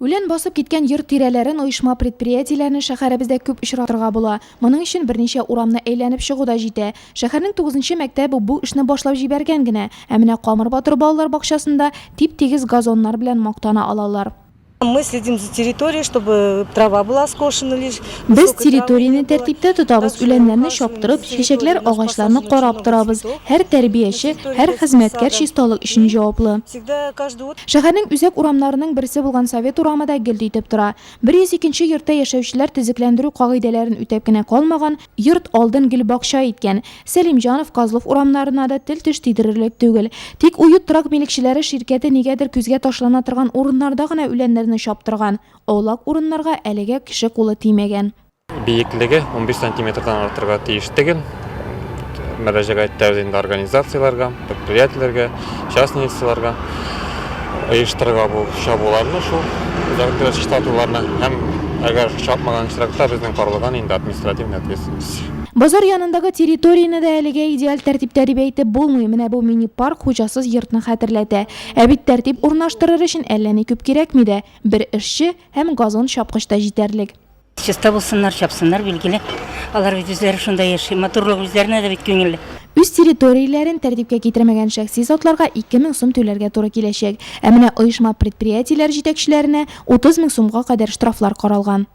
Үлән басып киткән йорт тирәләрен оешма предприятиеләрне шәһәребездә күп очратырга була. Моның өчен берничә урамны әйләнеп чыгу да җитә. Шәһәрнең 9нчы мәктәбе бу эшне башлап җибәргән генә. Ә менә Камыр Батыр балалар бакчасында тип-тигез газоннар белән мактана алалар. Мы следим за территорией, чтобы трава была скошена лишь. Без территорияны тәртиптә тотабыз, үләннәрне чаптырып, чәчәкләр, агачларны карап торабыз. Һәр тәрбияче, һәр хезмәткәр чисталык өчен җаваплы. Шәһәрнең үзәк урамнарының берсе булган Совет урамы да гел итеп тора. 102нче йортта яшәүчеләр төзекләндерү кагыйдәләрен үтәп кенә калмаган, йорт алдан гел бакча иткән. Сәлимҗанов, Козлов урамнарына да тел-теш тидерерлек түгел. Тик уют трак милекчеләре ширкәте нигәдер күзгә ташлана торган урыннарда гына үләннәрне чаптырган. Аулак урыннарга әлегә кеше кулы тимәгән. Биеклеге 15 сантиметрдан артырга тиеш түгел. Мөрәҗәгать итәбез организацияләргә, предприятиеләргә, частный лицаларга оештырырга бу чабуларны шул үзәк штатларны һәм әгәр чапмаган очракта безнең карлыган инде административный ответственность. Базар янындагы территорияны да әлегә идеаль тәртиптә дип әйтеп булмый. Менә бу мини-парк хуҗасыз йортны хәтерләтә. Ә бит тәртип урнаштырыр өчен әллә ни күп кирәкми дә. Бер эшче һәм газон чапкыч та җитәрлек. Чиста булсыннар, чапсыннар билгеле. Алар бит үзләре шунда яши, матурлык үзләренә дә бит күңелле. Үз территорияләрен тәртипкә китермәгән шәхси затларга 2000 сум түләргә туры киләчәк. Ә менә оешма предприятиеләр җитәкчеләренә 30 000 сумга кадәр штрафлар каралган.